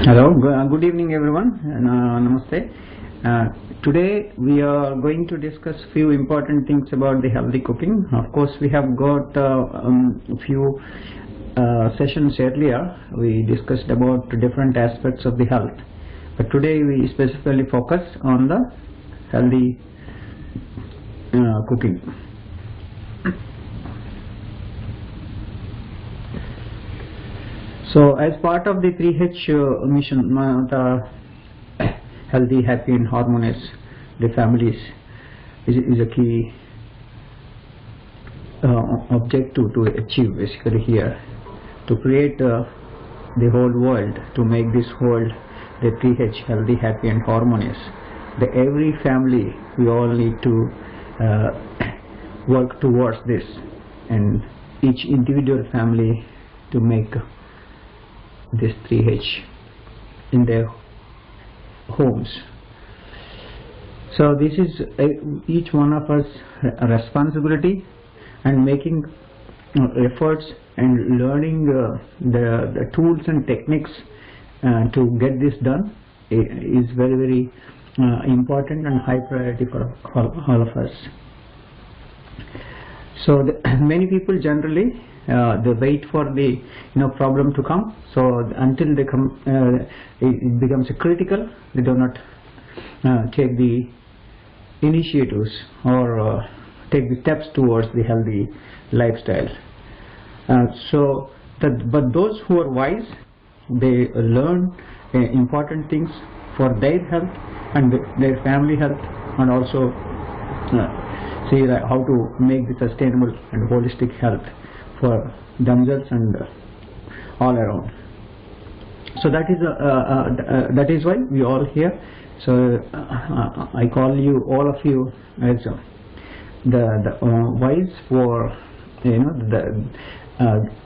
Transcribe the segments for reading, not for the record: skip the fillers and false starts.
Hello, good evening everyone. Namaste. Today we are going to discuss few important things about the healthy cooking. Of course, we have got a few sessions earlier. We discussed about different aspects of the health, but today we specifically focus on the healthy cooking. So, as part of the 3H mission, Manavata healthy, happy and harmonious the families is a key objective to achieve basically here, to create the whole world, to make this world the 3H, healthy, happy and harmonious. The every family, we all need to work towards this, and each individual family to make this 3H in their homes. So this is each one of us a responsibility, and making efforts and learning the tools and techniques to get this done is very important and high priority for all of us. So many people generally they wait for the problem to come. So until they come, it becomes critical. They do not take the initiatives or take the steps towards the healthy lifestyle. But those who are wise, they learn important things for their health and their family health, and also see how to make the sustainable and holistic health for themselves and all around. So that is why we all here. So I call you, all of you, as the wise for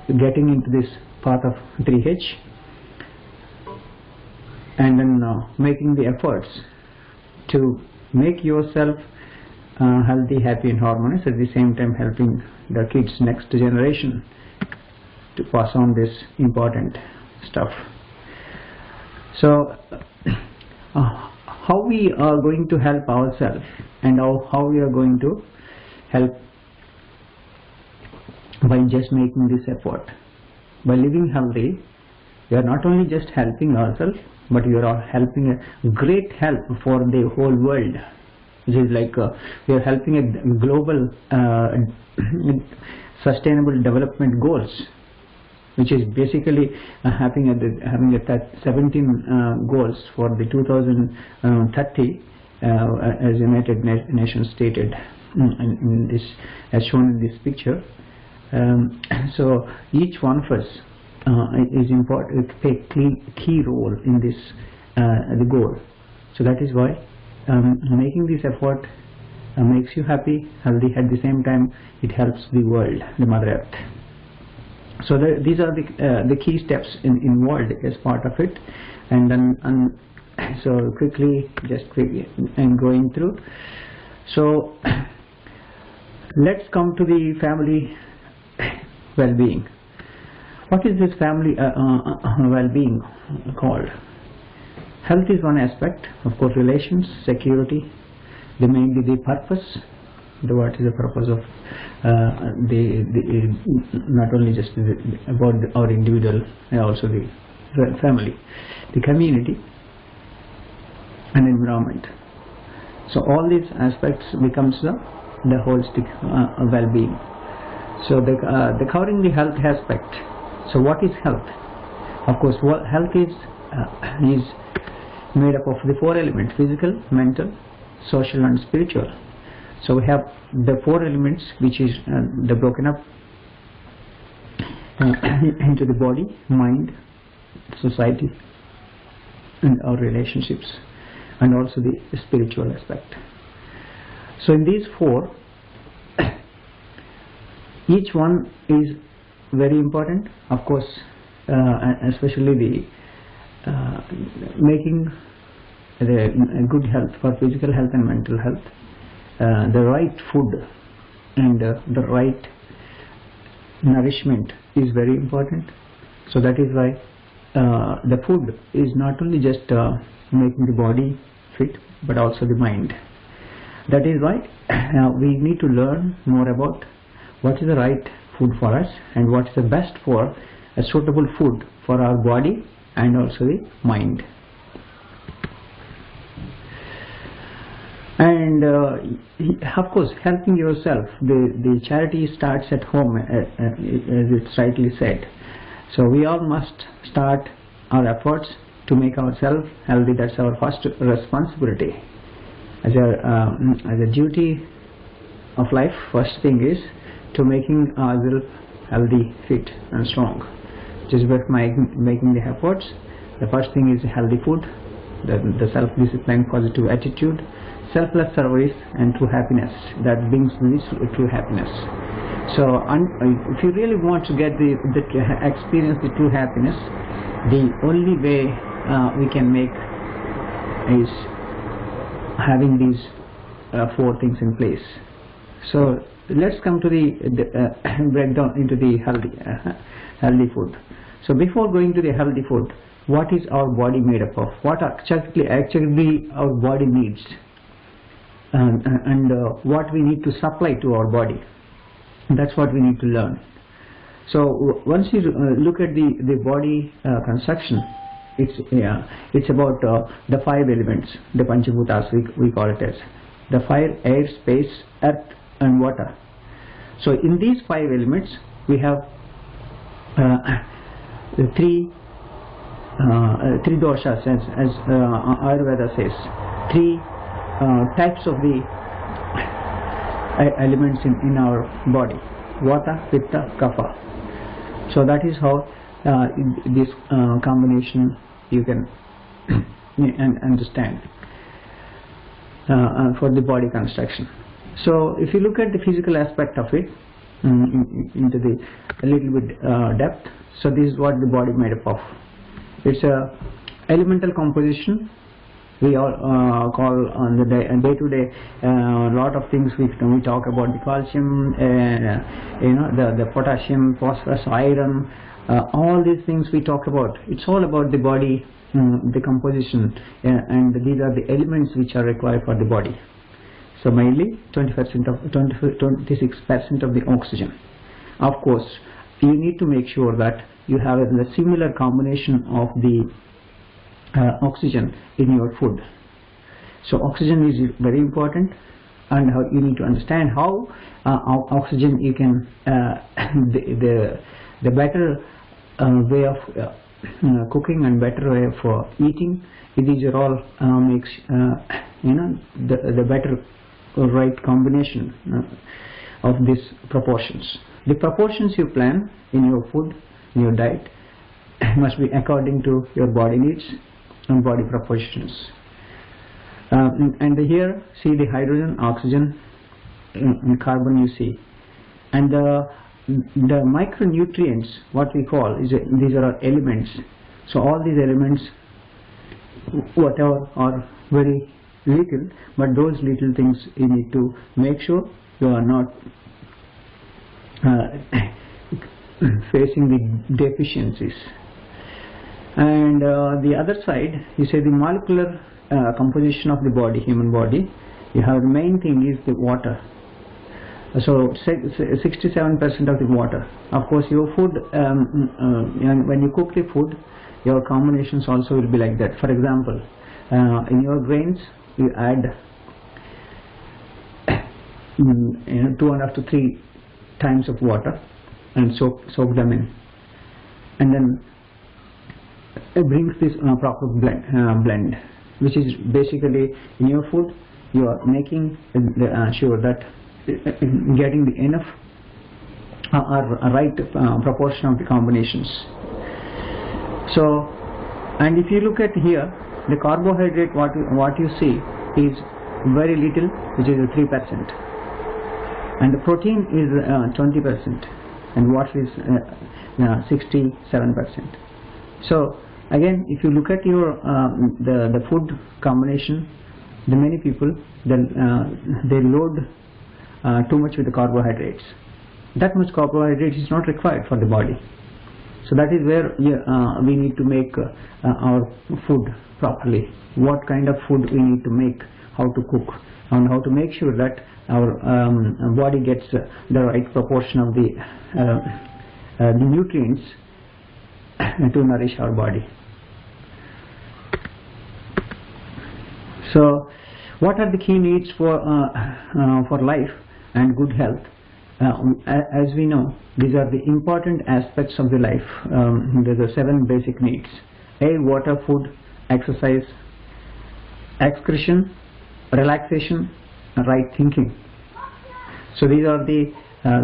getting into this path of 3H, and then making the efforts to make yourself healthy, happy and harmonious, at the same time helping the kids, next generation, to pass on this important stuff. So how we are going to help ourselves, and how we are going to help by just making this effort. By living healthy, we are not only just helping ourselves, but we are helping a great help for the whole world. Which is like we are helping a global sustainable development goals, which is basically having a 17 goals for the 2030 as United Nations stated in this, as shown in this picture. So each one of us is important to take key role in this the goal. So that is why making this effort makes you happy, healthy, at the same time it helps the world, the Mother Earth. So these are the key steps involved as part of it. And then so quickly and going through. So let's come to the family well-being. What is this family well-being called? Health is one aspect, of course, relations, security, mainly the purpose. What is the purpose of not only just about our individual, also the family, the community and environment. So all these aspects becomes the holistic well-being. So the covering the health aspect. So what is health? Of course, health is made up of the 4 elements: physical, mental, social and spiritual. So we have the 4 elements, which is the broken up into the body, mind, society and our relationships, and also the spiritual aspect. So in these 4, each one is very important, of course, especially the making the good health for physical health and mental health, the right food and the right nourishment is very important. So that is why the food is not only just making the body fit, but also the mind. That is why we need to learn more about what is the right food for us and what is the best for a suitable food for our body and also the mind. And of course, helping yourself, the charity starts at home, as it's rightly said. So we all must start our efforts to make ourselves healthy. That's our first responsibility. As a duty of life, first thing is to making ourselves healthy, fit and strong. Just by making the efforts, the first thing is healthy food, the self-discipline, positive attitude, selfless service and true happiness. That brings this true happiness. So if you really want to get experience the true happiness, the only way we can make is having these 4 things in place. So let's come to the breakdown into the healthy food. So before going to the healthy food, what is our body made up of? What actually our body needs, and what we need to supply to our body. That's what we need to learn. So once you look at the body construction, it's about the 5 elements, the Panchabhutas we call it as the fire, air, space, earth and water. So in these 5 elements we have 3 doshas, as Ayurveda says, 3 types of the elements in our body: Vata, Pitta, Kapha. So that is how this combination you can understand for the body construction. So if you look at the physical aspect of it into a little bit depth, so this is what the body made up of. It's a elemental composition. We all call on the day-to-day lot of things. We talk about the calcium, the potassium, phosphorus, iron, all these things we talk about. It's all about the body, the composition, and these are the elements which are required for the body. So mainly 26% of the oxygen. Of course, you need to make sure that you have a similar combination of the oxygen in your food. So oxygen is very important, and how you need to understand how oxygen you can the better way of cooking and better way of eating. These are all makes the better right combination of these proportions. The proportions you plan in your food, in your diet, must be according to your body needs and body proportions. And here see the hydrogen, oxygen, and carbon you see, and the micronutrients, what we call is these are elements. So all these elements, whatever, are very little, but those little things you need to make sure you are not facing the deficiencies. And the other side, you say the molecular composition of the body, human body, you have the main thing is the water. So 67% of the water. Of course, your food, when you cook the food, your combinations also will be like that. For example, in your grains, you add 2.5 to 3 times of water and soak them in, and then it brings this proper blend, which is basically in your food you are making sure that getting the enough right proportion of the combinations. So, and if you look at here, the carbohydrate what you see is very little, which is 3%, and the protein is 20%, and water is 67%. So again, if you look at your the food combination, the many people they load too much with the carbohydrates. That much carbohydrates is not required for the body. So that is where we need to make our food properly. What kind of food we need to make, how to cook, and how to make sure that our body gets the right proportion of the nutrients to nourish our body. So what are the key needs for life and good health? As we know, these are the important aspects of the life. There are 7 basic needs: air, water, food, exercise, excretion, relaxation, right thinking. So these are the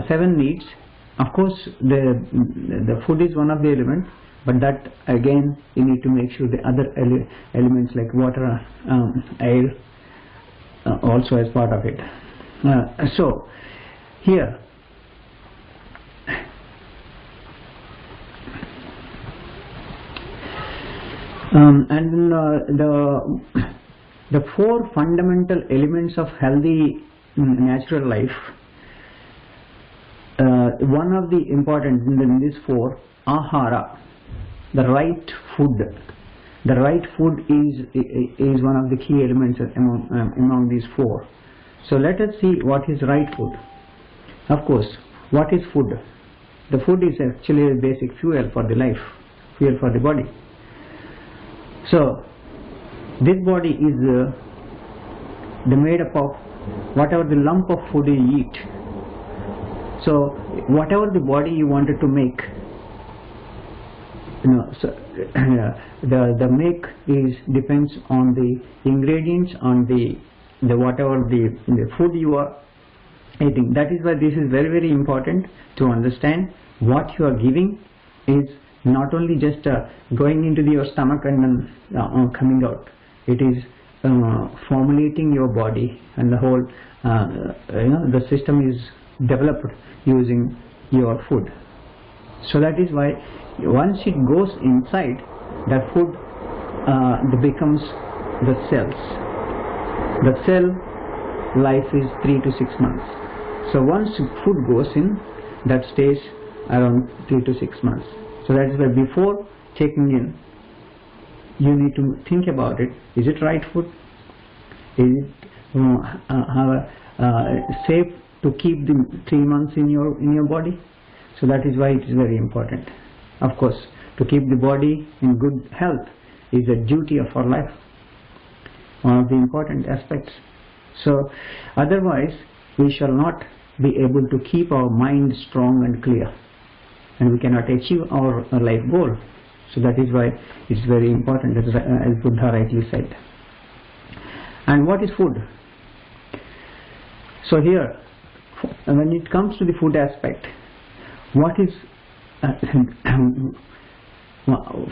7 needs. Of course, the food is one of the elements, but that again you need to make sure the other elements like water, air, also as part of it. So here and the 4 fundamental elements of healthy natural life. One of the important in these 4, ahara, the right food. The right food is one of the key elements among these 4. So let us see what is right food. Of course, what is food? The food is actually a basic fuel for the life, fuel for the body. So this body is made up of whatever the lump of food you eat. So whatever the body you wanted to make, so the make depends on the ingredients, on the whatever the food you are eating. That is why this is very, very important to understand. What you are giving is not only just going into your stomach and then coming out. It is formulating your body, and the whole the system is developed using your food. So that is why once it goes inside, the food becomes the cells. The cell life is 3 to 6 months. So once food goes in, that stays around 3 to 6 months. So that is why before taking in, you need to think about it. Is it right food? Is it safe to keep the 3 months in your body? So that is why it is very important. Of course, to keep the body in good health is a duty of our life, one of the important aspects. So otherwise we shall not be able to keep our mind strong and clear, and we cannot achieve our life goal. So that is why it is very important, as Buddha rightly said. And what is food? So here, when it comes to the food aspect, what is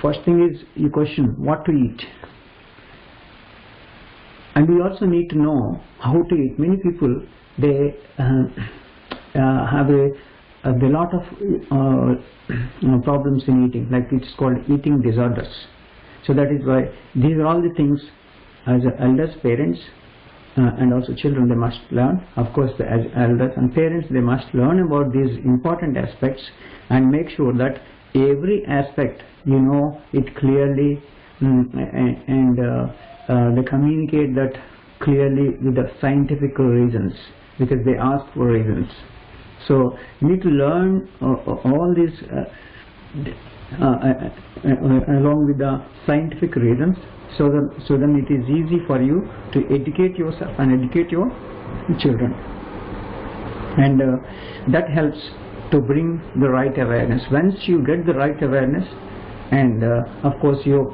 first thing is you question what to eat, and we also need to know how to eat. Many people, they have a lot of problems in eating, like it's called eating disorders. So that is why these are all the things as elders, parents, and also children, they must learn. Of course, as elders and parents, they must learn about these important aspects and make sure that every aspect you know it clearly, and they communicate that clearly with the scientific reasons, because they ask for reasons. So you need to learn all this along with the scientific reasons, so then it is easy for you to educate yourself and educate your children, and that helps to bring the right awareness. Once you get the right awareness, and of course your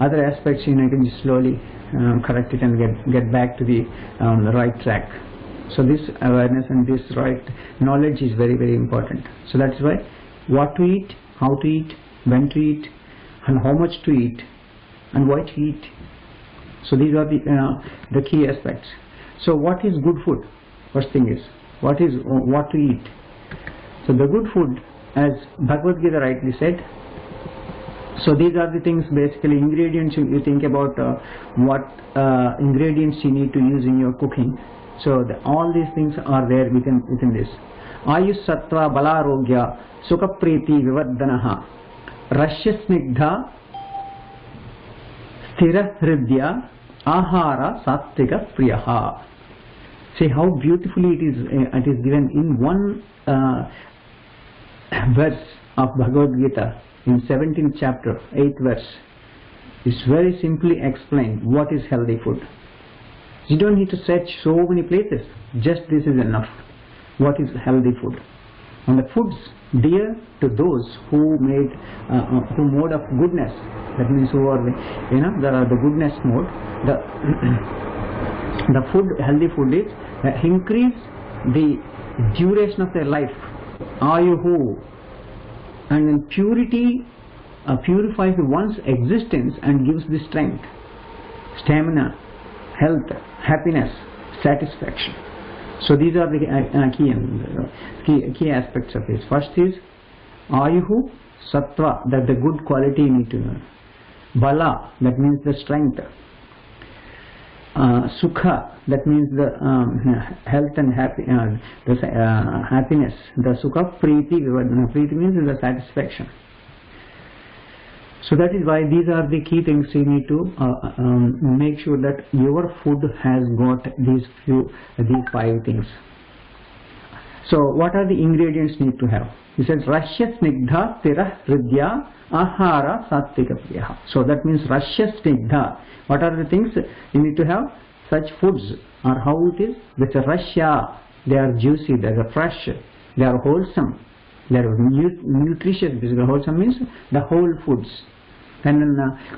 other aspects, you can just slowly correct it and get back to the right track. So this awareness and this right knowledge is very, very important. So that's why what to eat, how to eat, when to eat, and how much to eat, and why to eat. So these are the key aspects. So what is good food? First thing is what to eat. So the good food, as Bhagavad Gita rightly said, so these are the things, basically ingredients. You think about what ingredients you need to use in your cooking. So all these things are there within this. Ayush Sattva Balarogya Sukhapriti Vivardhanaha Rashya Snigdha Sthira Hridya Ahara Sattvika Priyaha. See how beautifully it is given in one verse of Bhagavad Gita in 17th chapter, 8th verse. It's very simply explained what is healthy food. You don't need to search so many places. Just this is enough. What is healthy food? And the foods dear to those who mode of goodness. That means who are the goodness mode. The food, healthy food is increase the duration of their life. Ayuhu. And then purity purifies one's existence and gives the strength, stamina, health, happiness, satisfaction. So these are the key aspects of this. First is Ayuhu, Sattva, that the good quality you need to know. Bala, that means the strength. Sukha, that means the health and happiness. The Sukha, Priti, Priti means the satisfaction. So that is why these are the key things you need to make sure that your food has got these 5 things. So what are the ingredients need to have? He says Rashya Snigdha Sthira Hridya Ahara Sattvika Priyaha. So that means Rashya Snigdha. What are the things you need to have? Such foods are how it is with Rashya. They are juicy, they are fresh, they are wholesome, they are nutritious. Basically wholesome means the whole foods. And then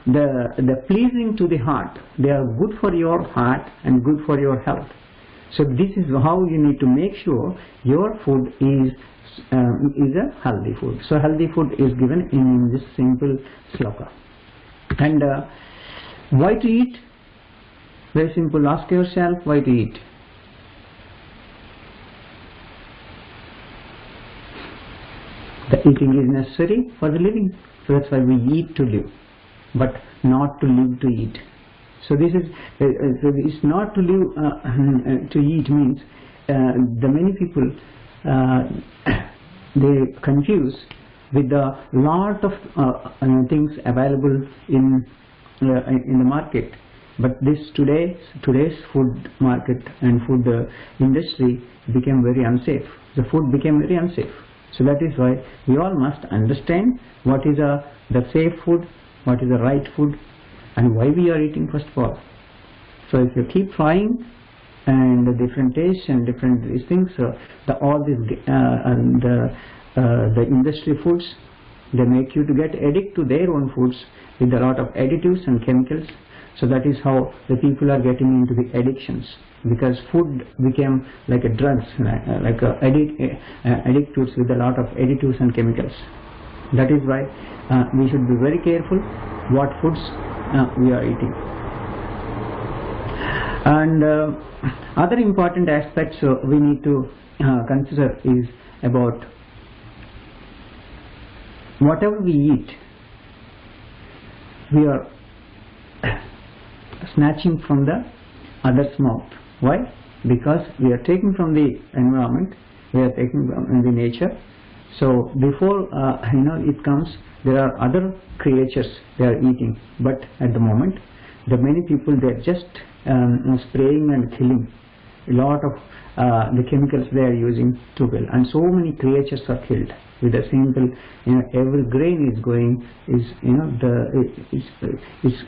the pleasing to the heart. They are good for your heart and good for your health. So this is how you need to make sure your food is a healthy food. So healthy food is given in this simple sloka. And why to eat? Very simple. Ask yourself why to eat. The eating is necessary for the living. So that's why we eat to live, but not to live to eat. So this is it's not to live to eat means the many people they confuse with the lot of things available in the market. But this today's food market and food industry became very unsafe. The food became very unsafe. So that is why we all must understand what is the safe food, what is the right food, and why we are eating first of all. So if you keep trying and the different tastes and different these things, all these the industry foods, they make you to get addicted to their own foods with a lot of additives and chemicals. So that is how the people are getting into the addictions, because food became like a drugs, like addictives with a lot of additives and chemicals. That is why we should be very careful what foods we are eating. And other important aspects we need to consider is about whatever we eat, we are snatching from the other's mouth. Why? Because we are taking from the environment, we are taking from the nature. So before it comes, there are other creatures they are eating, but at the moment the many people, they are just spraying and killing a lot of the chemicals they are using to kill, and so many creatures are killed with a simple, every grain is going, is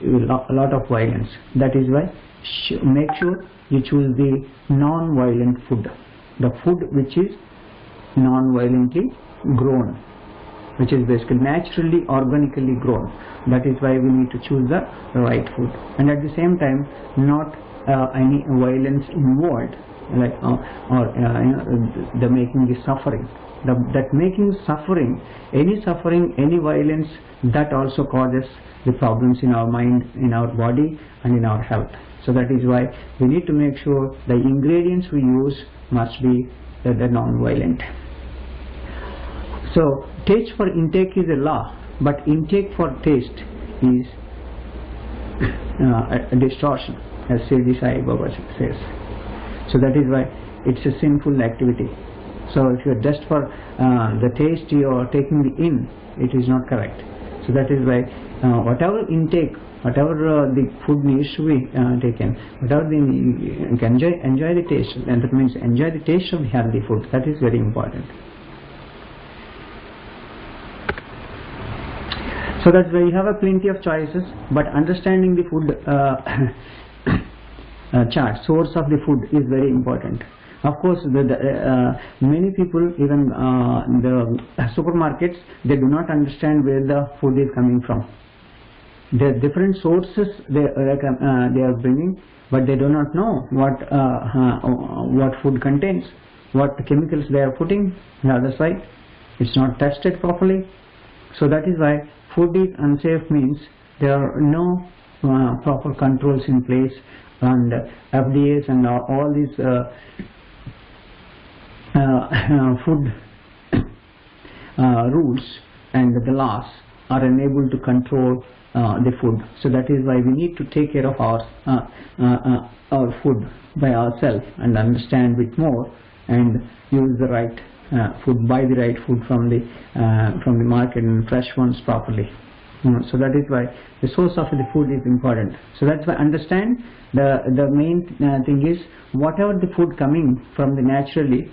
a lot of violence. That is why make sure you choose the non-violent food, the food which is non-violently grown, which is basically naturally, organically grown. That is why we need to choose the right food, and at the same time not any violence involved, like the making the suffering. That making suffering, any violence, that also causes the problems in our mind, in our body, and in our health. So that is why we need to make sure the ingredients we use must be the non-violent. So taste for intake is a law, but intake for taste is a distortion, as Sri Sai Baba says. So that is why it's a sinful activity. So if you're just for the taste you are taking the in, it is not correct. So that is why whatever intake, whatever the food needs to be taken, whatever you can enjoy the taste, and that means enjoy the taste of healthy food. That is very important. So that's why you have a plenty of choices, but understanding the food chart, source of the food is very important. Of course, many people, even the supermarkets, they do not understand where the food is coming from. There are different sources they are bringing, but they do not know what food contains, what chemicals they are putting on the other side. It's not tested properly. So that is why food is unsafe means there are no proper controls in place, and FDAs and all these food rules and the laws are unable to control the food. So that is why we need to take care of our food by ourselves and understand it more and use the right food, buy the right food from the market and fresh ones properly. So that is why the source of the food is important. So that's why understand the main thing is whatever the food coming from the naturally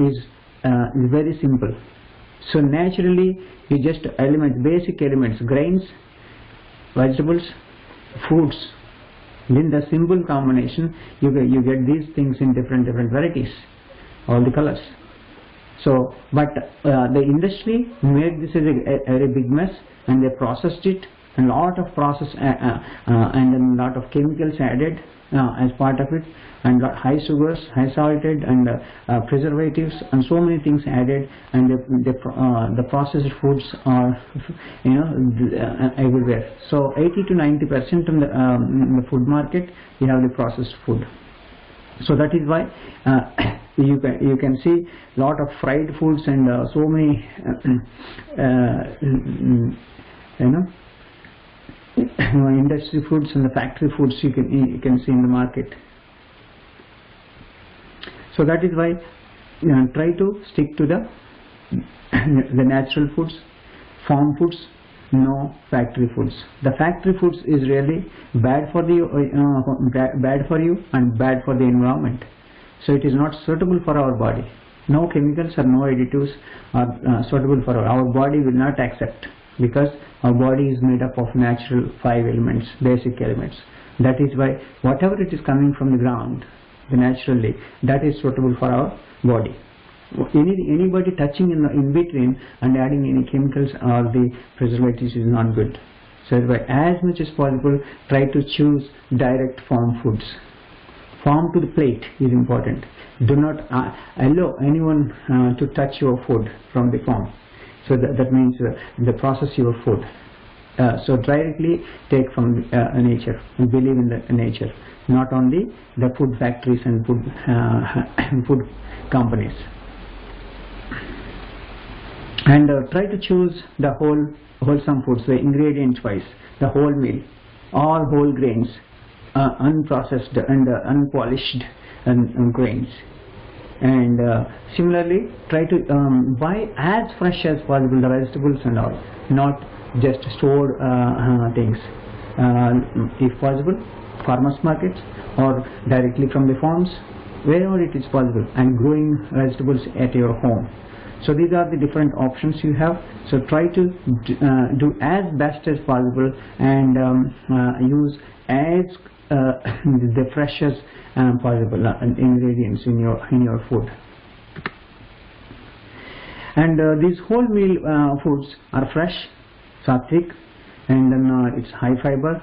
is very simple. So naturally you just basic elements, grains, vegetables, fruits. In the simple combination you get these things in different varieties, all the colors. So but the industry made this as a very big mess, and they processed it, and lot of process and then lot of chemicals added as part of it, and high sugars, high salted, and preservatives, and so many things added, and the processed foods are everywhere. So 80 to 90% in the food market you have the processed food. So that is why you can see lot of fried foods and so many industry foods and the factory foods you can see in the market. So that is why try to stick to the natural foods, farm foods, no factory foods. The factory foods is really bad for you and bad for the environment. So it is not suitable for our body. No chemicals or no additives are suitable for our body. Will not accept, because our body is made up of natural 5 elements, basic elements. That is why whatever it is coming from the ground, the naturally, that is suitable for our body. Anybody touching in between and adding any chemicals or the preservatives is not good. So by as much as possible try to choose direct farm foods. Farm to the plate is important. Do not allow anyone to touch your food from the farm. So that means the process your food. So directly take from nature and believe in the nature, not only the food factories and food companies. And try to choose the wholesome foods, the ingredients wise, the whole meal, all whole grains, unprocessed and unpolished grains. And similarly try to buy as fresh as possible the vegetables and all, not just stored things. If possible, farmers markets or directly from the farms, wherever it is possible, and growing vegetables at your home. So these are the different options you have. So try to do as best as possible and use as the freshest possible ingredients in your food. And these whole meal foods are fresh, sattvic, and then it's high fiber,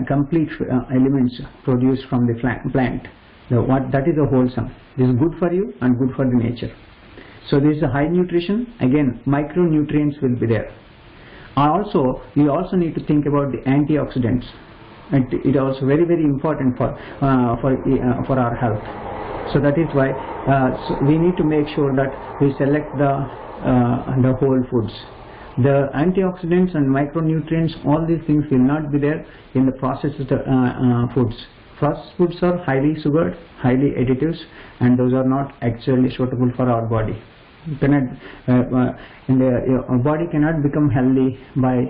complete elements produced from the plant. That is a wholesome. This is good for you and good for the nature. So this is a high nutrition. Again, micronutrients will be there. You also need to think about the antioxidants. And it is also very important for our health. So that is why so we need to make sure that we select the whole foods. The antioxidants and micronutrients, all these things will not be there in the processed foods. processed foods are highly sugared, highly additives, and those are not actually suitable for our body. Our body cannot become healthy by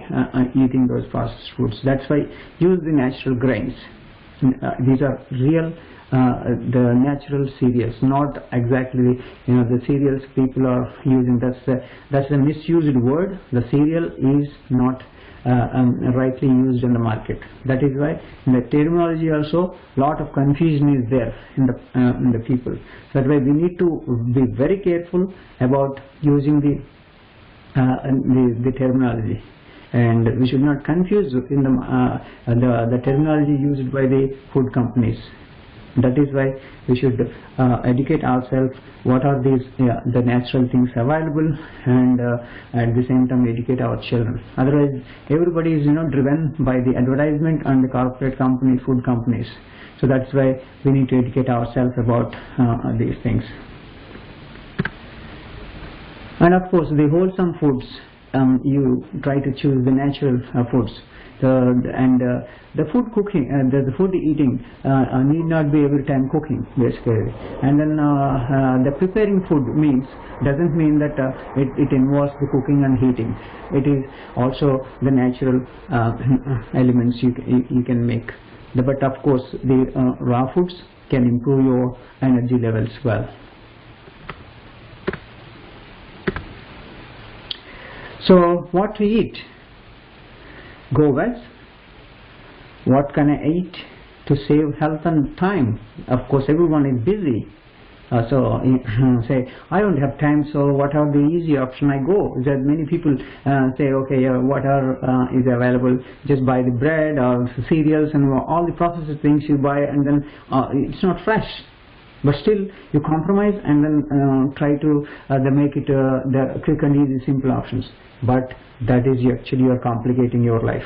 eating those processed foods. That's why use the natural grains. These are real, the natural cereals, not exactly the cereals people are using. That's a misused word. The cereal is not rightly used in the market. That is why in the terminology also lot of confusion is there in the people. So that way we need to be very careful about using the terminology, and we should not confuse in the terminology used by the food companies. That is why we should educate ourselves what are these the natural things available, and at the same time educate our children. Otherwise everybody is driven by the advertisement and the corporate company, food companies. So that's why we need to educate ourselves about these things. And of course the wholesome foods, you try to choose the natural foods. The food cooking, the food eating need not be every time cooking, basically. And then the preparing food doesn't mean that it involves the cooking and heating. It is also the natural elements you can make. But of course the raw foods can improve your energy levels well. So what to eat? Go well. What can I eat to save health and time? Of course everyone is busy, so say I don't have time, so what are the easy option I go? That many people say, okay, what is available, just buy the bread or cereals and all the processed things you buy, and then it's not fresh. But still you compromise and then try to make it the quick and easy simple options. But that is actually you are complicating your life.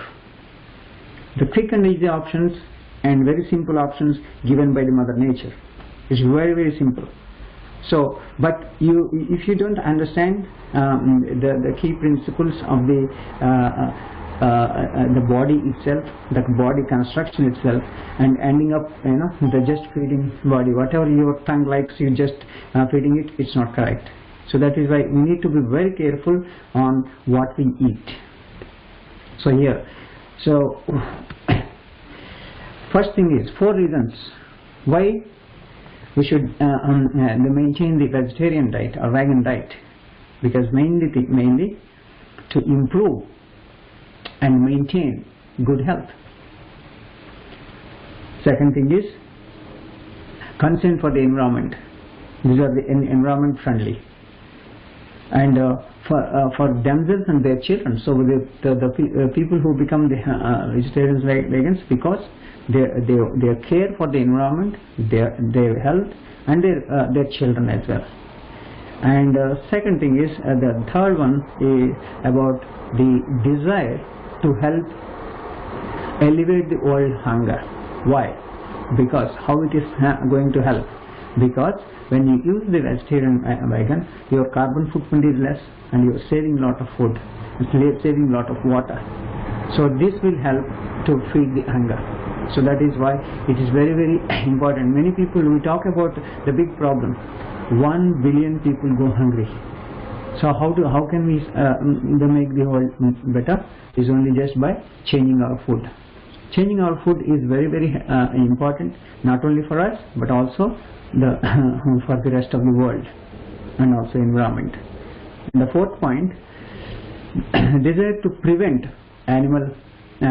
The quick and easy options and very simple options given by the Mother Nature. It's very, very simple. So, but if you don't understand the key principles of the body itself, the body construction itself, and ending up just feeding body whatever your tongue likes, you just feeding it, it's not correct. So that is why we need to be very careful on what we eat. So here, so first thing is 4 reasons why we should maintain the vegetarian diet or vegan diet, because mainly to improve and maintain good health. Second thing is concern for the environment. These are the environment friendly, and for themselves and their children. So the people who become the vegetarians, vegans, because they care for the environment, their health, and their children as well. And second thing is the third one is about the desire to help elevate the world hunger. Why? Because how it is going to help? Because when you use the vegetarian vegan, your carbon footprint is less, and you are saving lot of food, saving lot of water. So this will help to feed the hunger. So that is why it is very, very important. Many people, we talk about the big problem. 1 billion people go hungry. So how can we make the world better? Is only just by changing our food. Changing our food is very, very important, not only for us but also for the rest of the world and also environment. And the fourth point, desire to prevent animal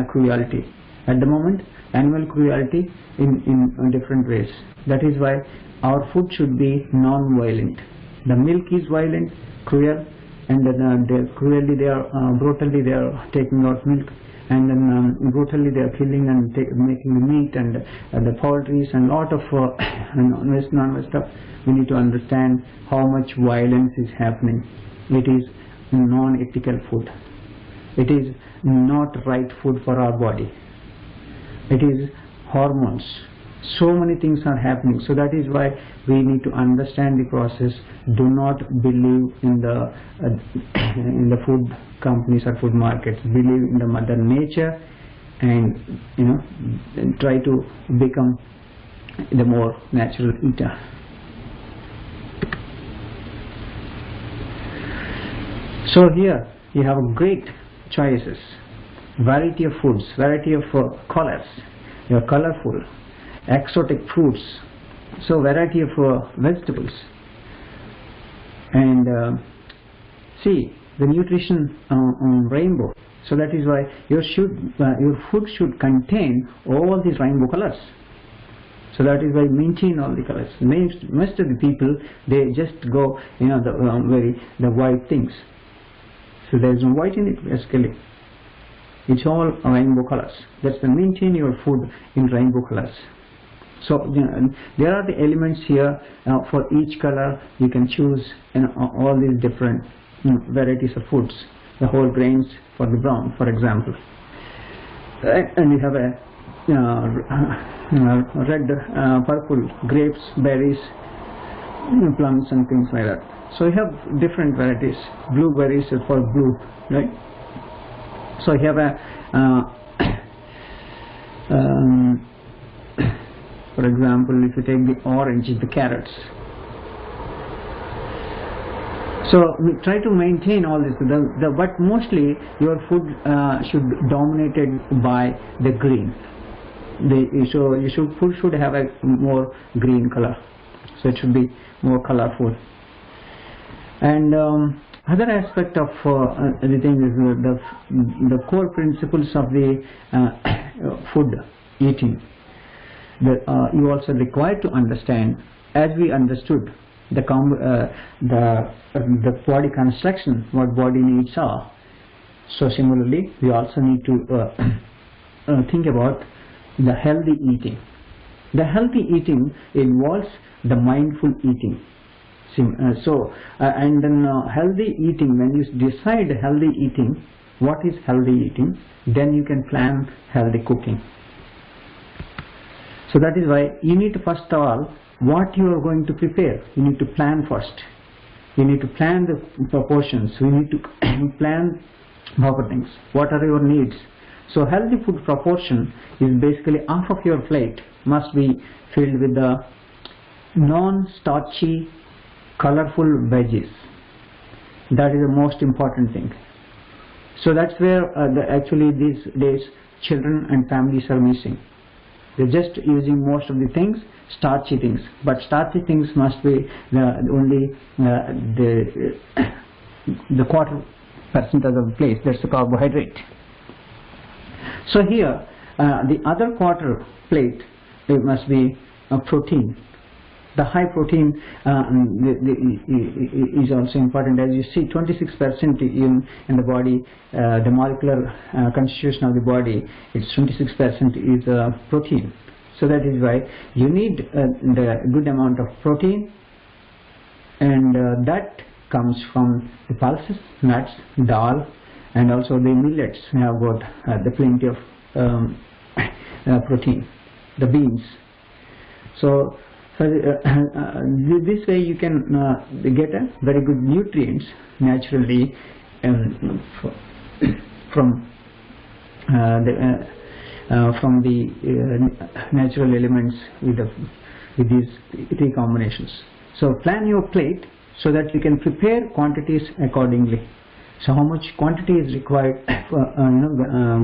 cruelty. At the moment, animal cruelty in different ways. That is why our food should be non-violent. The milk is violent, cruel, and then brutally they are taking out milk, and then brutally they are killing and making the meat and the poultry and lot of non-veg stuff. We need to understand how much violence is happening. It is non-ethical food. It is not right food for our body. It is hormones. So many things are happening. So that is why we need to understand the process. Do not believe in the food companies or food markets. Believe in the Mother Nature, and try to become the more natural eater. So here you have great choices, variety of foods, variety of colors. You are colorful, exotic fruits, so variety of vegetables, and see the nutrition rainbow. So that is why your food should contain all these rainbow colors. So that is why maintain all the colors. Most of the people, they just go, the white things. So there is no white in it basically. It's all rainbow colors. That's the maintain your food in rainbow colors. So there are the elements here for each color. You can choose all these different varieties of foods. The whole grains for the brown, for example, and you have a red, purple, grapes, berries, plums, and things like that. So you have different varieties. Blueberries is for blue, right? So you have a for example, if you take the orange, the carrots. So we try to maintain all this, but mostly your food should be dominated by the green. So food should have a more green color. So it should be more colorful. And other aspect of the thing is the core principles of the food eating. You also require to understand, as we understood the body construction, what body needs are. So similarly, we also need to think about the healthy eating. The healthy eating involves the mindful eating. And then healthy eating, when you decide healthy eating, what is healthy eating, then you can plan healthy cooking. So that is why you need to first of all, what you are going to prepare, you need to plan first. You need to plan the proportions. You need to plan proper things. What are your needs? So healthy food proportion is basically half of your plate must be filled with the non-starchy, colorful veggies. That is the most important thing. So that's where actually these days children and families are missing. They're just using most of the things, starchy things, but starchy things must be only the quarter percentage of the plate. That's the carbohydrate. So here the other quarter plate, it must be protein. The high protein is also important. As you see, 26% in the body, the molecular constitution of the body, it's 26% is protein. So that is why you need the good amount of protein, and that comes from the pulses, nuts, dal, and also the millets have got the plenty of protein, the beans. So this way you can get a very good nutrients naturally from the natural elements with these three combinations. So plan your plate so that you can prepare quantities accordingly. So how much quantity is required for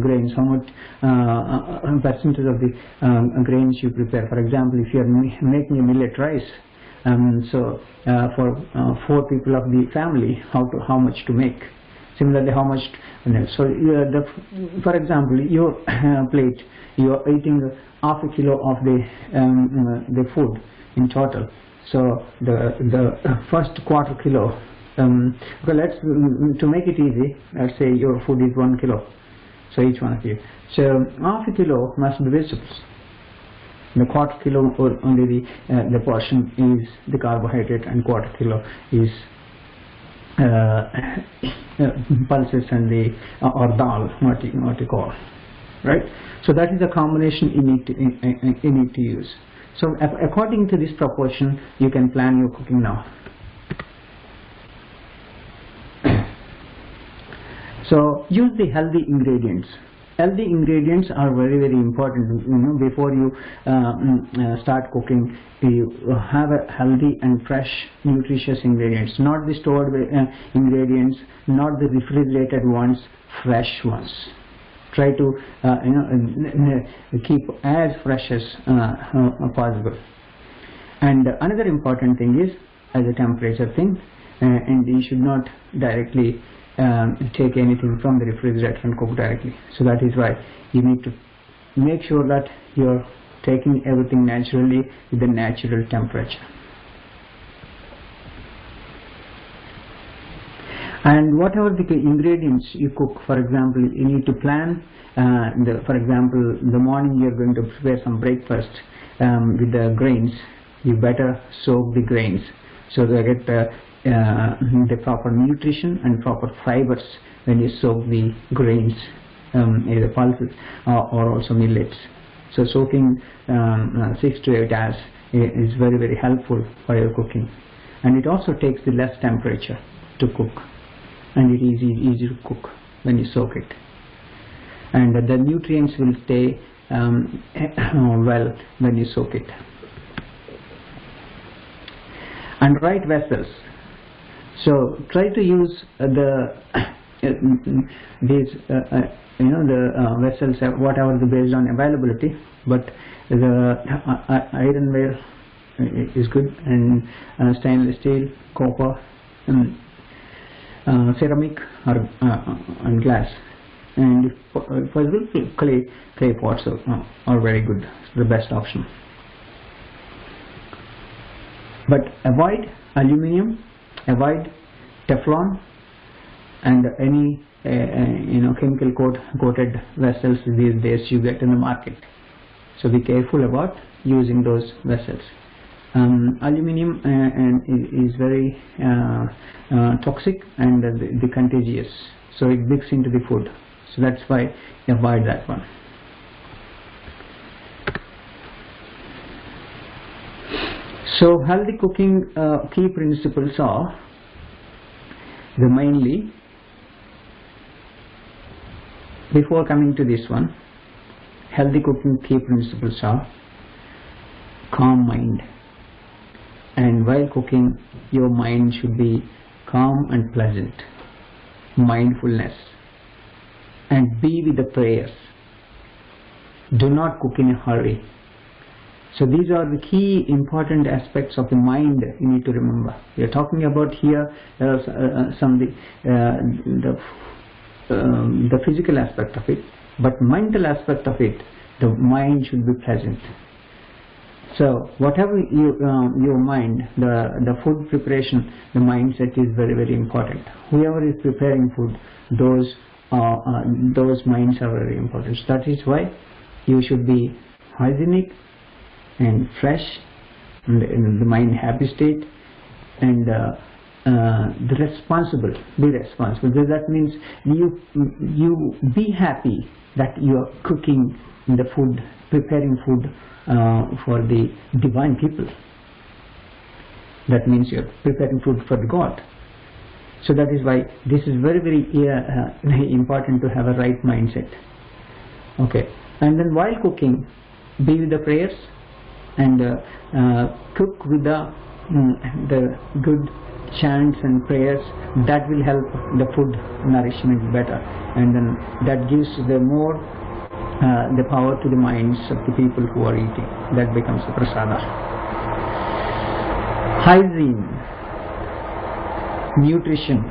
grains, how much percentage of the grains you prepare. For example, if you are making a millet rice, so for 4 people of the family, how much to make. Similarly, how much. So for example, your plate, you are eating half a kilo of the food in total. So the first quarter kilo. Well, to make it easy, let's say your food is 1 kilo, so each one of you. So half a kilo must be vegetables. The quarter kilo only the portion is the carbohydrate, and quarter kilo is pulses and the or dal, what you call, right? So that is the combination you need to use. So according to this proportion, you can plan your cooking now. So use the healthy ingredients. healthy ingredients are very, very important. Before you start cooking, you have a healthy and fresh, nutritious ingredients, not the stored ingredients, not the refrigerated ones, fresh ones. Try to keep as fresh as possible. And another important thing is as a temperature thing, and you should not directly take anything from the refrigerator and cook directly. So that is why you need to make sure that you're taking everything naturally with the natural temperature. And whatever the ingredients you cook, for example, you need to plan. For example, in the morning you're going to prepare some breakfast with the grains. You better soak the grains so they get the proper nutrition and proper fibers when you soak the grains, either pulses or also millets. So soaking 6 to 8 hours is very, very helpful for your cooking, and it also takes the less temperature to cook, and it is easy to cook when you soak it, and the nutrients will stay well when you soak it. And right vessels. So try to use these vessels, whatever based on availability, but the ironware is good, and stainless steel, copper, ceramic and glass, and if possible clay pots are very good, the best option. But avoid aluminium, avoid Teflon, and any chemical coated vessels these days you get in the market. So be careful about using those vessels. Aluminium is very toxic and the contagious, so it digs into the food. So that's why avoid that one. So healthy cooking key principles are mainly, before coming to this one, healthy cooking key principles are calm mind, and while cooking your mind should be calm and pleasant, mindfulness, and be with the prayers. Do not cook in a hurry. So these are the key important aspects of the mind you need to remember. We are talking about here the physical aspect of it, but mental aspect of it, the mind should be pleasant. So whatever your mind, the food preparation, the mindset is very, very important. Whoever is preparing food, those minds are very important. So that is why you should be hygienic and fresh, and the mind happy state, and be responsible. That means you be happy that you are cooking the food, preparing food for the divine people. That means you are preparing food for God. So that is why this is very, very important to have a right mindset. Okay, and then while cooking, be with the prayers, and cook with the good chants and prayers. That will help the food nourishment better, and then that gives the more the power to the minds of the people who are eating. That becomes the prasada. Hygiene, nutrition,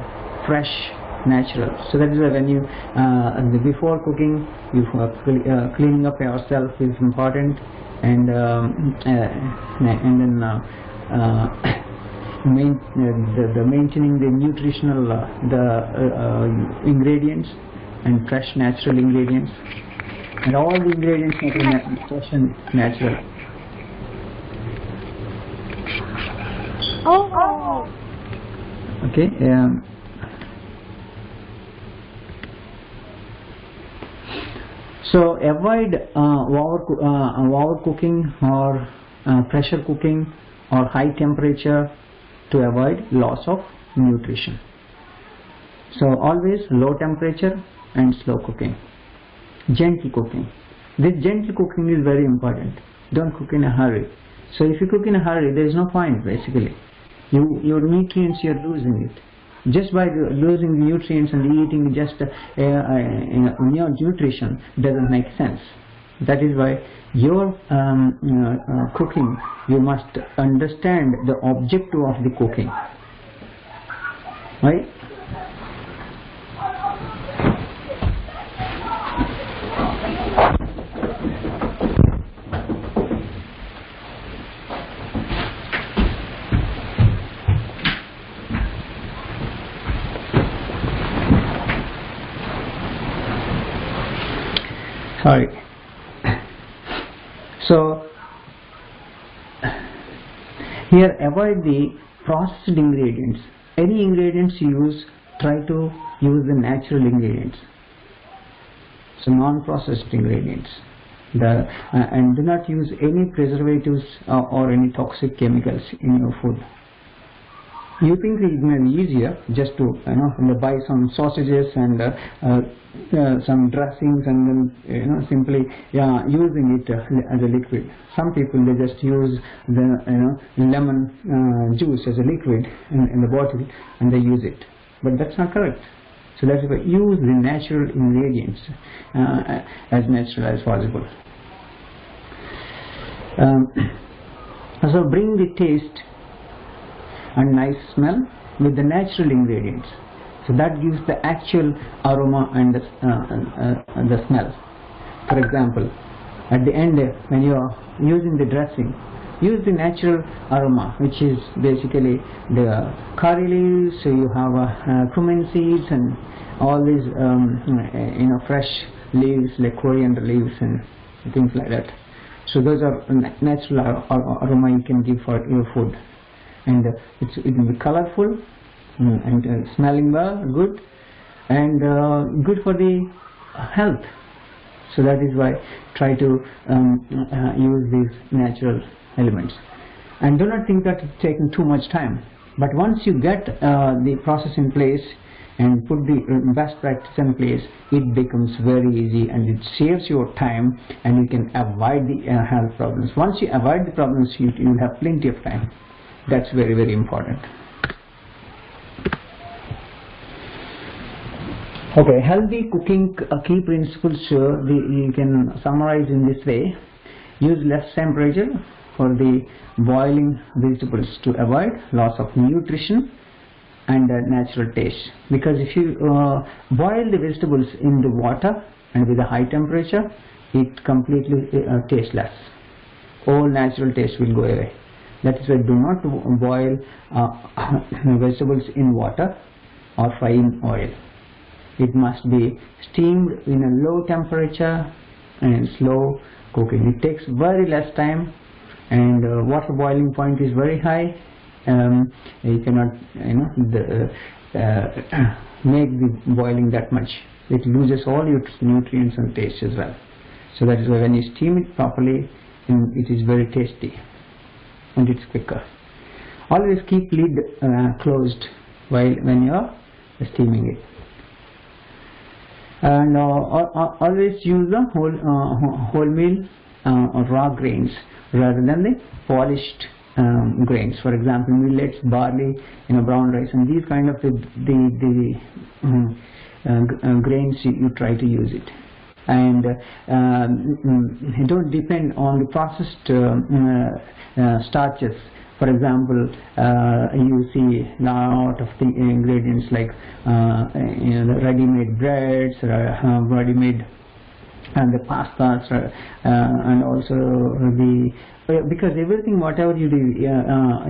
fresh, natural. So that is why when you before cooking, cleaning up yourself is important, and then maintaining the nutritional ingredients and fresh natural ingredients, and all the ingredients fresh and natural. Okay. So avoid overcooking or pressure cooking or high temperature to avoid loss of nutrition. So always low temperature and slow cooking. Gentle cooking. This gentle cooking is very important. Don't cook in a hurry. So if you cook in a hurry, there is no point basically. Your nutrients, you are losing it. Just by losing the nutrients and eating just your nutrition doesn't make sense. That is why your cooking, you must understand the objective of the cooking, right? Sorry. So here, avoid the processed ingredients. Any ingredients you use, try to use the natural ingredients. So non-processed ingredients. And do not use any preservatives or any toxic chemicals in your food. You think it may be easier just to buy some sausages and some dressings and then simply using it as a liquid. Some people, they just use the lemon juice as a liquid in the bottle and they use it, but that's not correct. So that's why use the natural ingredients as natural as possible. So bring the taste and nice smell with the natural ingredients. So that gives the actual aroma and the smell. For example, at the end when you are using the dressing, use the natural aroma, which is basically the curry leaves. So you have cumin seeds and all these fresh leaves like coriander leaves and things like that. So those are natural aroma you can give for your food. And it will be colorful and smelling well, good, and good for the health. So that is why try to use these natural elements. And do not think that it's taking too much time. But once you get the process in place and put the best practice in place, it becomes very easy and it saves your time and you can avoid the health problems. Once you avoid the problems, you will have plenty of time. That's very, very important. Okay, healthy cooking key principles you can summarize in this way. Use less temperature for the boiling vegetables to avoid loss of nutrition and natural taste. Because if you boil the vegetables in the water and with a high temperature, it completely tastes less. All natural taste will go away. That is why do not boil vegetables in water or fry in oil. It must be steamed in a low temperature and slow cooking. It takes very less time, and water boiling point is very high. You cannot make the boiling that much. It loses all your nutrients and taste as well. So that is why when you steam it properly, it is very tasty. And it's quicker. Always keep lid closed when you are steaming it. And always use the wholemeal or raw grains rather than the polished grains. For example, millets, barley, brown rice, and these kind of the grains you try to use it. And don't depend on the processed starches. For example, you see a lot of the ingredients like the ready-made breads, ready-made and the pastas, and also because everything whatever you do,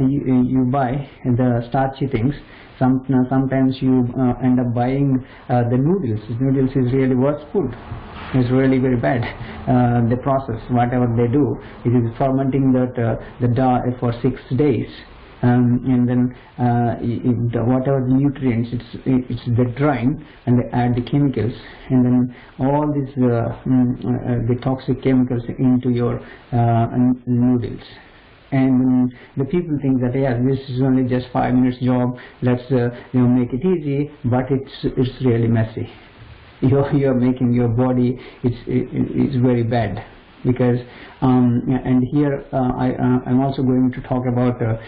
you buy the starchy things. Sometimes you end up buying the noodles. Noodles is really worse food. It's really very bad. The process, whatever they do, it is fermenting the dough for 6 days, and then whatever the nutrients, it's the drying, and they add the chemicals, and then all these the toxic chemicals into your noodles. And the people think that this is only just 5 minutes job, let's make it easy, but it's really messy. you're making your body it's very bad. Because and here I'm also going to talk about the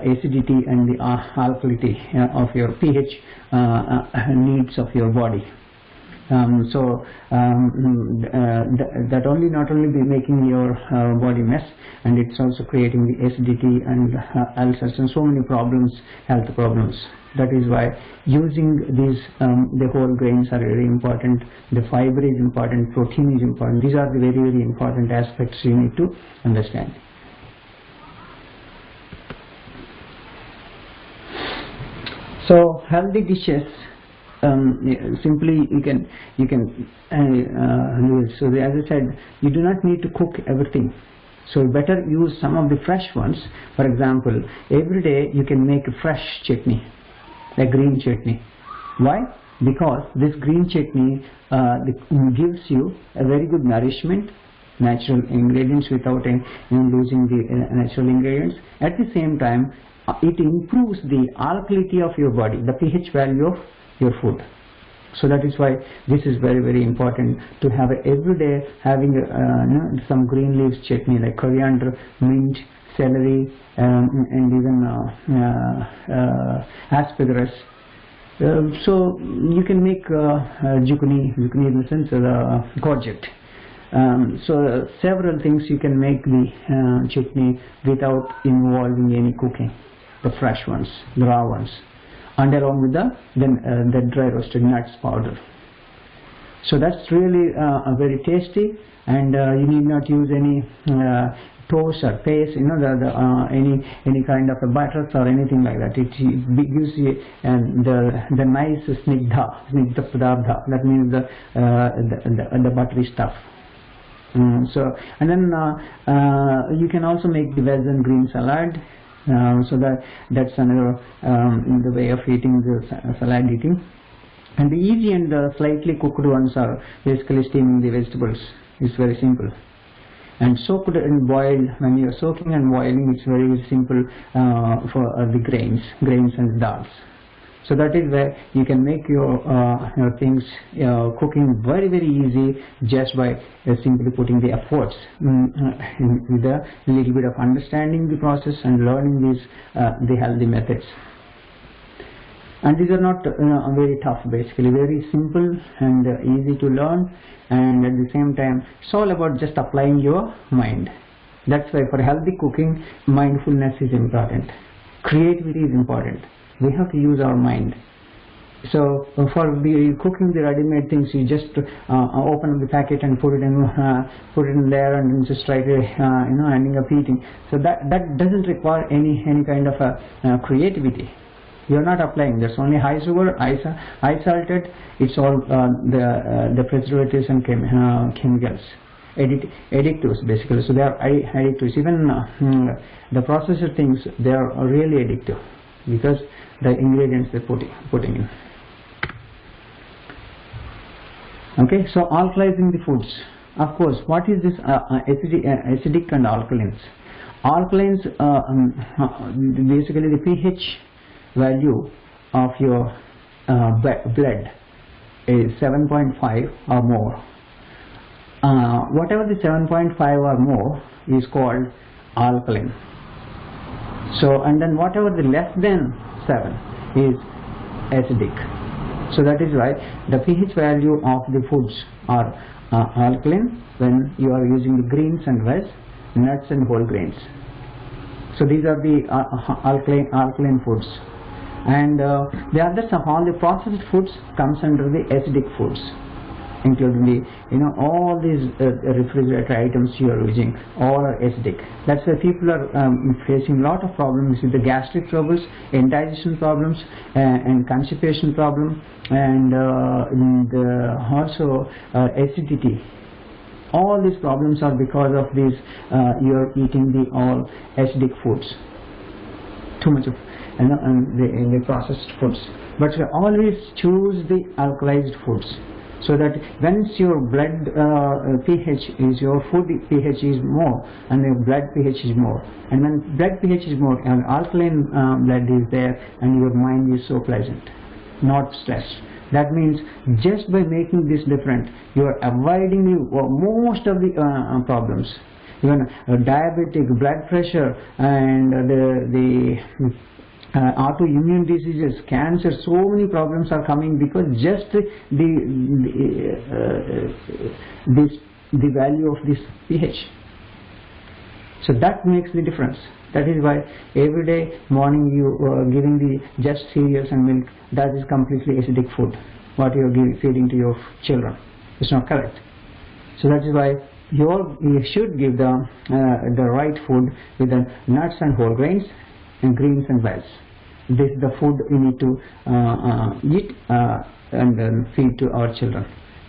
acidity and the alkalinity of your pH needs of your body. That only not only be making your body mess, and it's also creating the acidity and ulcers and so many problems, health problems. That is why using these the whole grains are very important, the fiber is important, protein is important. These are the very, very important aspects you need to understand. So healthy dishes, simply you can use. So as I said, you do not need to cook everything. So better use some of the fresh ones. For example, every day you can make a fresh chutney, like green chutney. Why? Because this green chutney gives you a very good nourishment, natural ingredients without losing the natural ingredients. At the same time, it improves the alkalinity of your body, the pH value of your food. So that is why this is very, very important to have every day having some green leaves chutney like coriander, mint, celery, and even asparagus. So you can make zucchini in the sense of courgette. So several things you can make the chutney without involving any cooking, the fresh ones, the raw ones, and along with the dry roasted nuts powder. So that's really very tasty, and you need not use any toast or paste, any kind of a butters or anything like that. It gives you the nice snigdha padartha, that means the buttery stuff. So, and then you can also make the veg and green salad. So that's another the way of eating the salad eating. And the easy and slightly cooked ones are basically steaming the vegetables. It's very simple. And soaked and boiled, when you are soaking and boiling, it's very, very simple for the grains and dals. So that is where you can make your things, cooking very, very easy just by simply putting the efforts with a little bit of understanding the process and learning these the healthy methods. And these are not very tough, basically very simple and easy to learn, and at the same time it's all about just applying your mind. That's why for healthy cooking, mindfulness is important, creativity is important. We have to use our mind. So for the cooking the ready-made things, you just open the packet and put it in there and just try to ending up eating. So that doesn't require any kind of creativity. You are not applying. There's only high sugar, high salted. It's all the preservatives and chemicals, additives basically. So they are additives. Even the processed things, they are really addictive because the ingredients they're putting in. Okay, so alkalizing the foods. Of course, what is this acidic and alkalines? Alkalines, basically the pH value of your blood is 7.5 or more. Whatever the 7.5 or more is called alkaline. So, and then whatever the less than 7 is acidic. So that is why the pH value of the foods are alkaline when you are using the greens and veg, nuts and whole grains. So these are the alkaline foods. And the others of all the processed foods comes under the acidic foods, including the all these refrigerator items you are using, all are acidic. That's why people are facing a lot of problems with the gastric troubles, indigestion problems, and constipation problem, and also acidity. All these problems are because of these you are eating the all acidic foods, too much of the processed foods. But always choose the alkalized foods, so that once your blood pH is, your food pH is more and your blood pH is more, and when blood pH is more and alkaline blood is there, and your mind is so pleasant, not stressed. That means just by making this different, you are avoiding most of the problems. Even diabetic, blood pressure, and the autoimmune diseases, cancer, so many problems are coming because just the value of this pH. So that makes the difference. That is why every day morning you giving the just cereals and milk, that is completely acidic food. What you are feeding to your children, it's not correct. So that is why you should give the right food with the nuts and whole grains and greens and veggies. This is the food we need to eat and then feed to our children,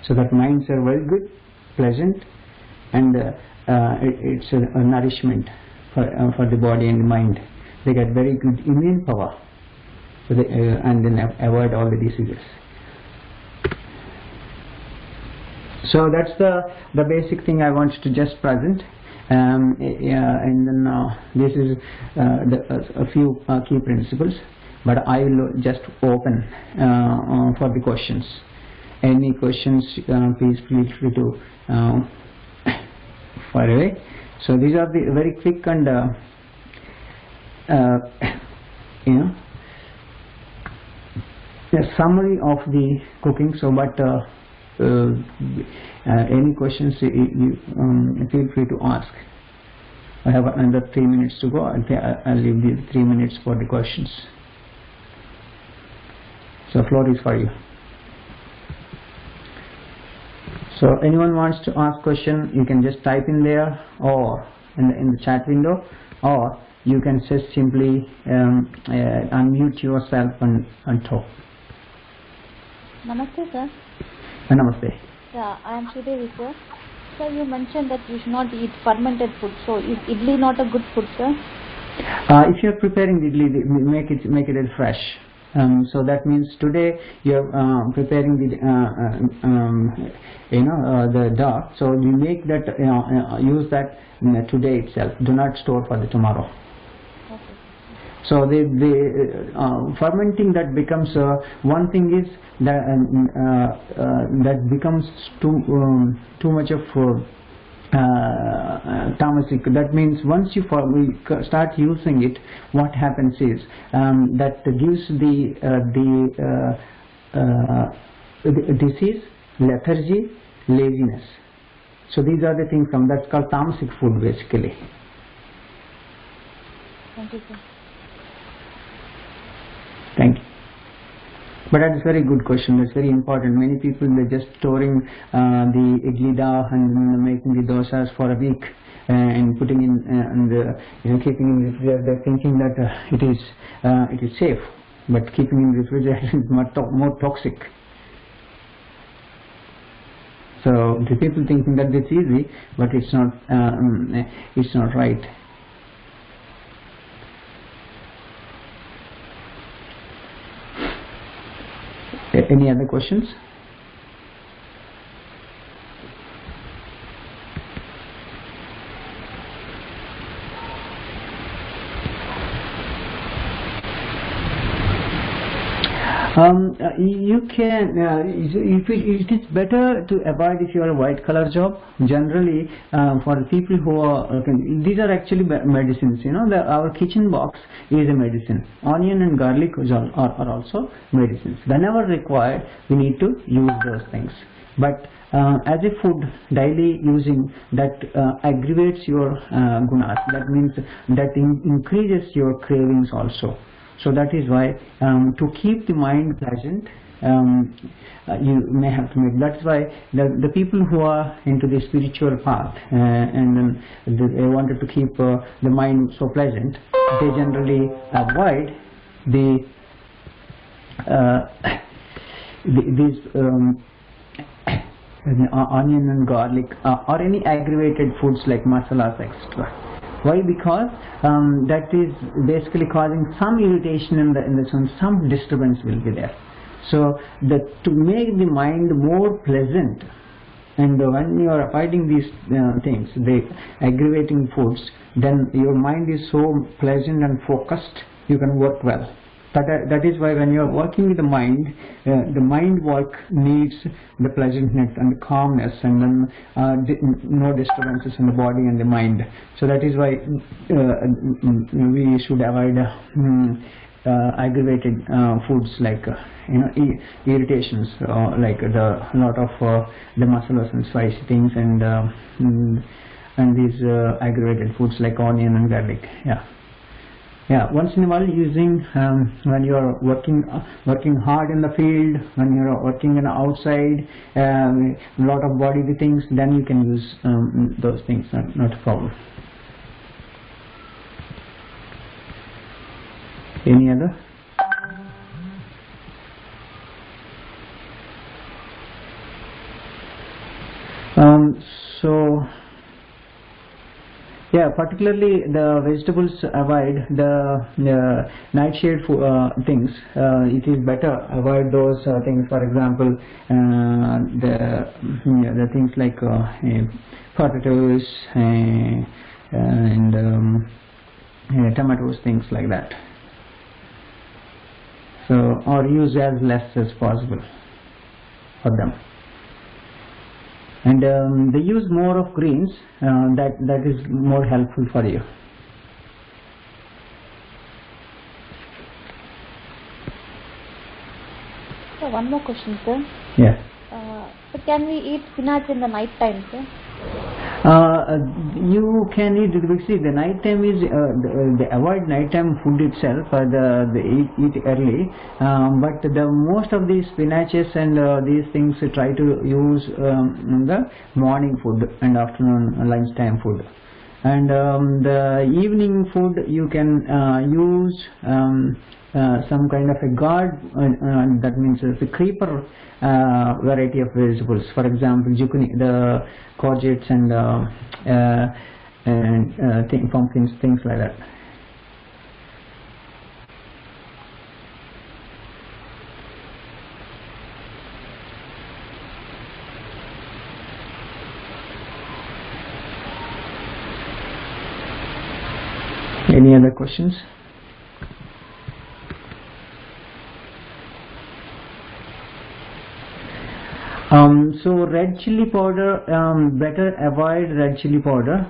so that minds are very good, pleasant, and it's a nourishment for the body and the mind. They get very good immune power, so and then avoid all the diseases. So that's the basic thing I wanted to just present. And then this is a few key principles, but I will just open for the questions. Any questions, please feel free to fire away. So these are the very quick and a summary of the cooking. So but any questions you feel free to ask. I have another 3 minutes to go. I'll leave the 3 minutes for the questions. So floor is for you. So anyone wants to ask question, you can just type in there or in the chat window, or you can just simply unmute yourself and talk. Namaste, sir. Namaste. Yeah, I am Sridevi, sir. Sir, you mentioned that you should not eat fermented food. So is idli not a good food, sir? If you are preparing the idli, make it fresh. So that means today you are preparing the dough. So you make that use that today itself. Do not store for the tomorrow. Okay. So the fermenting, that becomes one thing is that becomes too much of tamasic. That means once we start using it, what happens is that gives the disease, lethargy, laziness. So these are the things that's called tamasic food basically. Thank you, sir. Thank you. But that is a very good question. That's very important. Many people, they're just storing the idli dough and making the dosas for a week and putting in and keeping in the refrigerator. They're thinking that it is safe, but keeping in the refrigerator is more toxic. So the people thinking that it's easy, but it's not. It's not right. Any other questions? You can. It is better to avoid if you are a white collar job. Generally, for the people who are, these are actually medicines. Our kitchen box is a medicine. Onion and garlic are also medicines. Whenever required, we need to use those things. But as a food, daily using that aggravates your gunas. That means that increases your cravings also. So that is why to keep the mind pleasant, you may have to make. That's why the people who are into the spiritual path and then they wanted to keep the mind so pleasant, they generally avoid these onion and garlic or any aggravated foods like masalas, etc. Why? Because that is basically causing some irritation in the some disturbance will be there. So to make the mind more pleasant, and when you are avoiding these things, the aggravating foods, then your mind is so pleasant and focused, you can work well. That is why when you are working with the mind work needs the pleasantness and the calmness, and then no disturbances in the body and the mind. So that is why we should avoid aggravated foods like irritations, like the lot of the massalas and spicy things, and these aggravated foods like onion and garlic. Yeah, once in a while using when you are working hard in the field, when you are working in outside, a lot of bodily things, then you can use those things, not a problem. Any other? So yeah, particularly the vegetables, avoid the nightshade things. It is better avoid those things. For example, the things like potatoes and tomatoes, things like that. So, or use as less as possible for them. And they use more of greens, that is more helpful for you. So one more question, sir. Yeah. So can we eat spinach in the night time, sir? You can eat it. See, the night time is the avoid nighttime food itself. Eat early, but the most of these spinaches and these things try to use the morning food and afternoon lunchtime food. And the evening food you can use some kind of a gourd, that means the creeper variety of vegetables. For example, zucchini, the courgettes and pumpkins, things like that. Any other questions? So red chili powder, better avoid red chili powder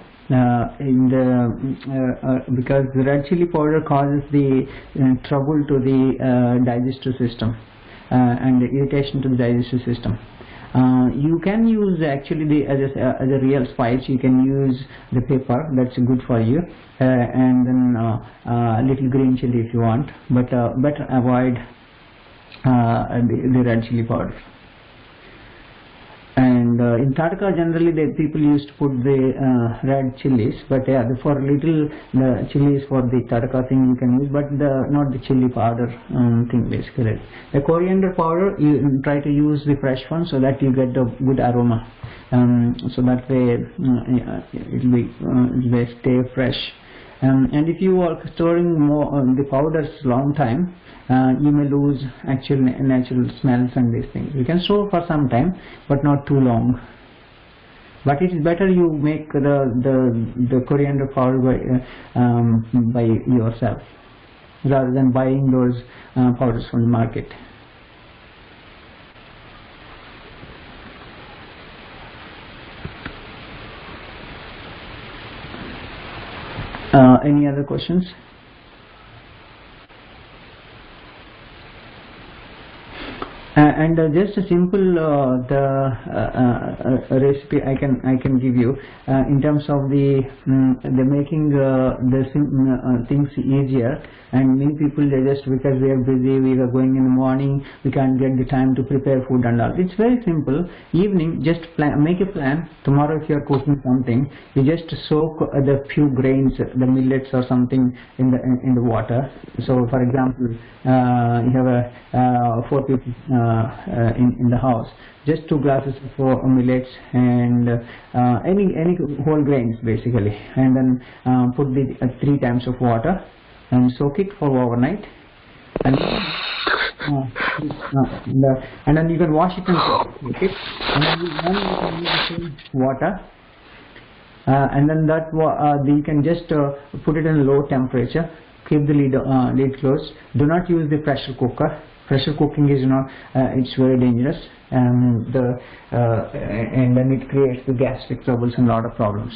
because the red chili powder causes the trouble to the digestive system and the irritation to the digestive system. You can use actually as a real spice. You can use the pepper, that's good for you, and then little green chili if you want, but better avoid the red chili powder. And in Tadka generally people used to put the red chilies, but yeah, for little the chilies for the Tadka thing you can use, but not the chili powder thing basically. The coriander powder, you try to use the fresh one so that you get the good aroma, so that way it will stay fresh. And if you are storing more the powders long time, you may lose actual natural smells and these things. You can store for some time, but not too long. But it is better you make the coriander powder by yourself, rather than buying those powders from the market. Any other questions? And just a simple recipe I can give you in terms of the making the things easier. And many people, they just, because we are busy, we are going in the morning, we can't get the time to prepare food and all. It's very simple. Evening, just make a plan. Tomorrow if you are cooking something, you just soak the few grains, the millets or something in the water. So for example, you have 4 people in the house, just 2 glasses of millets and any whole grains basically, and then put the 3 times of water and soak it for overnight, and then you can wash it and soak it, and then you can use the same water, and then that you can just put it in low temperature, keep the lid closed. Do not use the pressure cooker. Pressure cooking is it's very dangerous, and then it creates the gastric troubles and a lot of problems.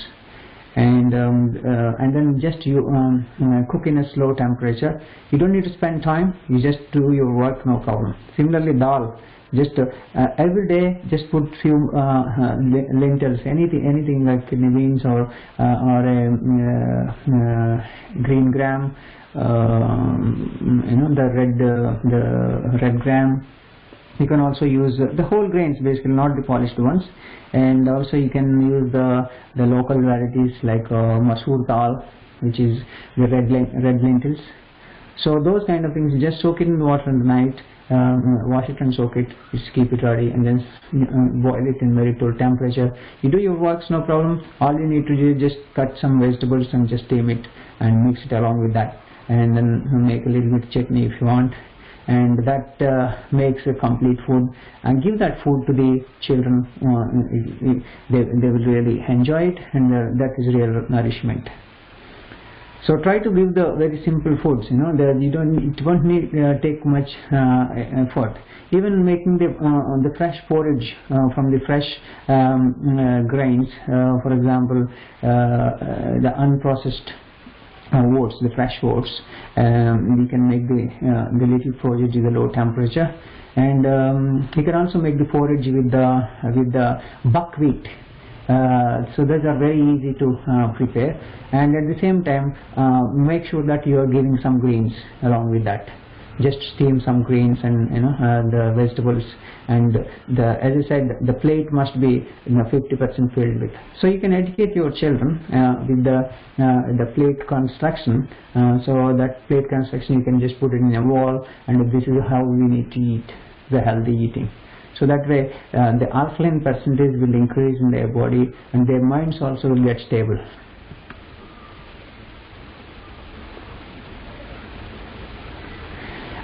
And then just you cook in a slow temperature. You don't need to spend time. You just do your work, no problem. Similarly, dal. Just every day, just put few lentils, anything like kidney beans or green gram, the red gram. You can also use the whole grains, basically, not the polished ones, and also you can use the local varieties like masoor dal, which is the red lentils. So those kind of things, just soak it in water in the night, wash it and soak it, just keep it ready, and then boil it in very cold temperature. You do your works, no problem. All you need to do is just cut some vegetables and just steam it and mix it along with that, and then make a little bit of chutney if you want, and that makes a complete food. And give that food to the children. They will really enjoy it, and that is real nourishment. So try to give the very simple foods. It won't need take much effort. Even making the fresh porridge from the fresh grains, for example, the unprocessed oats, the fresh oats. We can make the little porridge with a low temperature, and you can also make the porridge with the buckwheat. So those are very easy to prepare, and at the same time make sure that you are giving some greens along with that. Just steam some greens and the vegetables, and as I said, the plate must be 50% filled with. So you can educate your children with the plate construction. So that plate construction, you can just put it in a wall, and this is how we need to eat the healthy eating. So that way the alkaline percentage will increase in their body, and their minds also will get stable.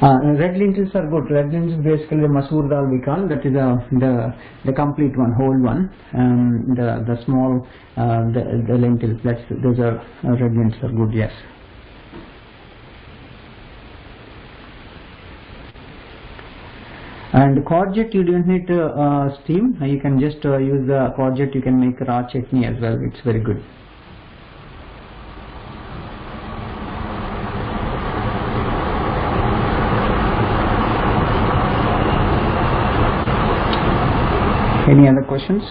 Red lentils are good. Red lentils basically the masoor dal we call, that is the complete one, whole one. The small the lentils, those are red lentils are good, yes. And courgette, you don't need to steam. You can just use the courgette. You can make raw chutney as well. It's very good. Any other questions?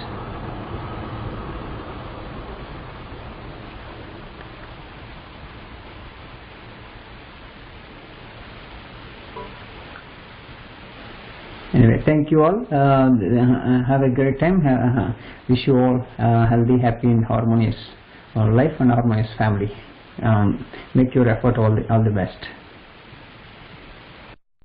Anyway, thank you all. Have a great time. Wish you all healthy, happy, and harmonious life and harmonious family. Make your effort all the best.